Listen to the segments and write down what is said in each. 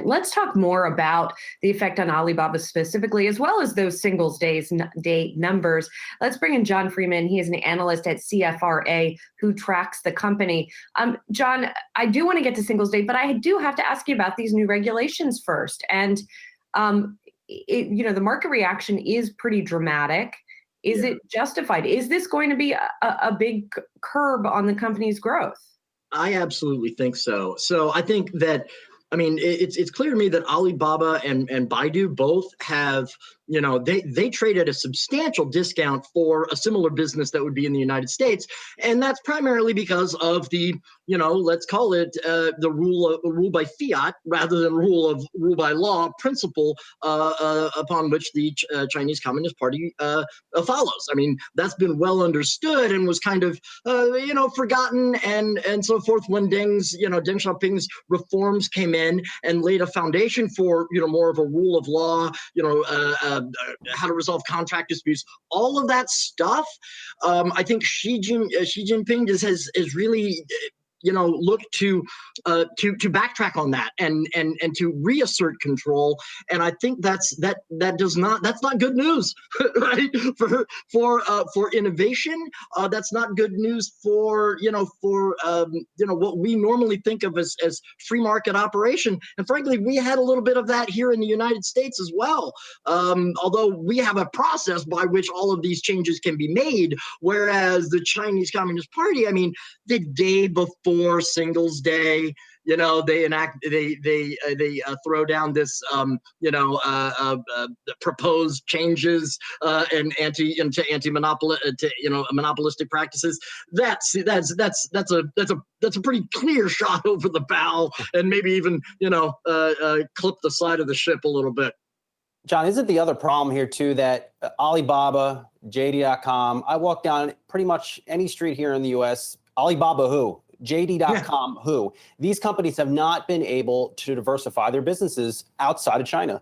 Let's talk more about the effect on Alibaba specifically, as well as those day numbers. Let's bring in John Freeman. He is an analyst at CFRA who tracks the company. John, I do want to get to Singles Day, but I do have to ask you about these new regulations first. And the market reaction is pretty dramatic. Is it justified? Is this going to be a big curb on the company's growth? I absolutely think so. So I think that, it's clear to me that Alibaba and Baidu both have, they trade at a substantial discount for a similar business that would be in the United States. And that's primarily because of the, let's call it the rule by fiat rather than rule by law principle upon which the Chinese Communist Party follows. That's been well understood and was kind of, forgotten and so forth when Deng Xiaoping's reforms came in and laid a foundation for, more of a rule of law, how to resolve contract disputes, all of that stuff. I think Xi Jinping has really look to backtrack on that and to reassert control. And I think that's not good news, right? For innovation, that's not good news for what we normally think of as free market operation. And frankly, we had a little bit of that here in the United States as well. Although we have a process by which all of these changes can be made, whereas the Chinese Communist Party, the day before Singles Day, they throw down this, proposed changes and monopolistic practices. That's a pretty clear shot over the bow, and maybe even clip the side of the ship a little bit. John, isn't the other problem here too that Alibaba, JD.com, I walk down pretty much any street here in the U.S., Alibaba who? JD.com who? These companies have not been able to diversify their businesses outside of China.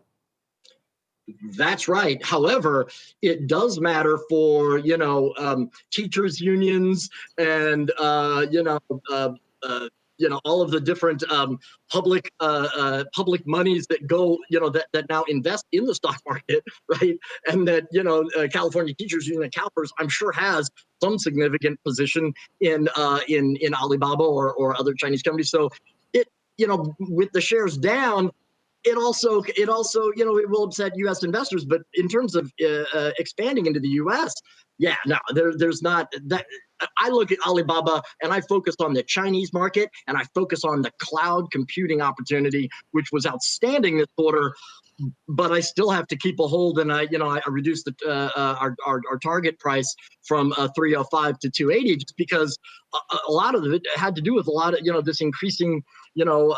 That's right. However, it does matter for, teachers unions and, all of the different public monies that go, that now invest in the stock market, right? And that, California Teachers Union, CalPERS, I'm sure has some significant position in Alibaba or other Chinese companies. So it, with the shares down, it also, it will upset U.S. investors. But in terms of expanding into the U.S., there's not that. I look at Alibaba and I focus on the Chinese market and I focus on the cloud computing opportunity, which was outstanding this quarter. But I still have to keep a hold, and I reduced our target price from 305 to 280, just because a lot of it had to do with a lot of this increasing, I don't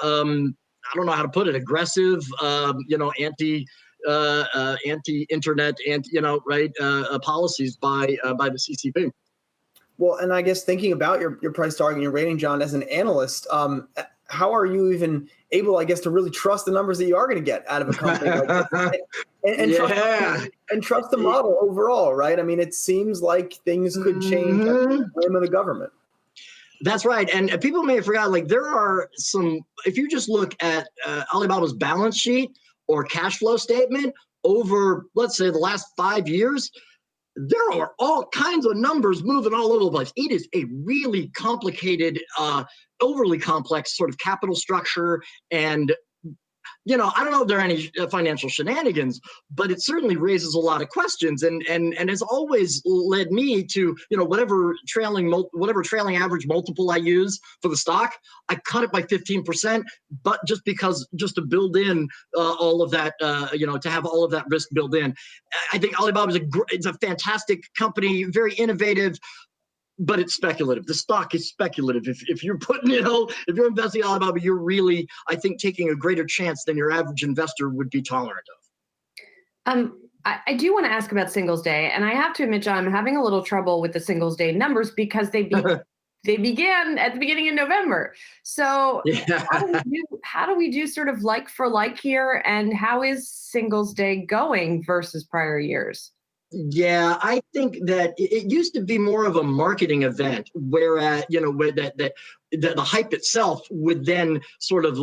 know how to put it, aggressive, anti-internet, policies by the CCP. Well, and I guess thinking about your price target and your rating, John, as an analyst, how are you even able, I guess, to really trust the numbers that you are going to get out of a company like this and trust the model overall, right? It seems like things could change at the whim of the government. That's right. And people may have forgotten, there are some, if you just look at Alibaba's balance sheet or cash flow statement over, let's say, the last 5 years, there are all kinds of numbers moving all over the place. It is a really complicated, overly complex sort of capital structure. And, I don't know if there are any financial shenanigans, but it certainly raises a lot of questions and has always led me to, whatever trailing average multiple I use for the stock, I cut it by 15%, but just to build in all of that, to have all of that risk built in. I think Alibaba is a fantastic company, very innovative, but it's speculative. The stock is speculative. If you're putting, if you're investing in Alibaba, you're really, I think, taking a greater chance than your average investor would be tolerant of. I do want to ask about Singles Day, and I have to admit, John, I'm having a little trouble with the Singles Day numbers because they began at the beginning of November. So how do we do sort of like for like here, and how is Singles Day going versus prior years? Yeah, I think that it used to be more of a marketing event, where that the hype itself would then sort of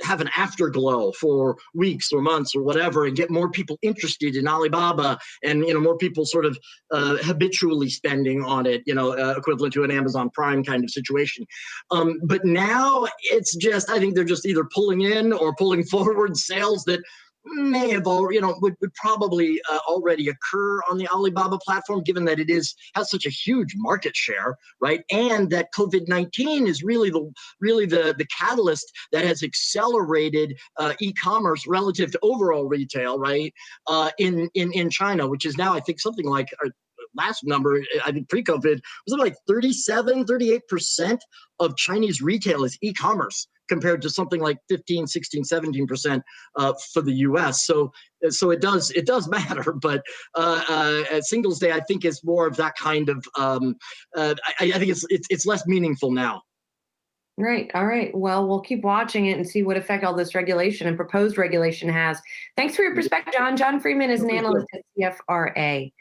have an afterglow for weeks or months or whatever, and get more people interested in Alibaba, and more people sort of habitually spending on it, equivalent to an Amazon Prime kind of situation. But now it's just, I think they're just either pulling in or pulling forward sales that may have already, would probably already occur on the Alibaba platform, given that it has such a huge market share, right? And that COVID-19 is really the catalyst that has accelerated e-commerce relative to overall retail, right? In China, which is now, I think, something like last number, I think pre-COVID, was it like 38% of Chinese retail is e-commerce, compared to something like 15, 16, 17% for the US. So it does matter, but Singles Day, I think, is more of that kind of, I think it's less meaningful now. Right. All right. Well, we'll keep watching it and see what effect all this regulation and proposed regulation has. Thanks for your perspective, John. John Freeman is an analyst at CFRA.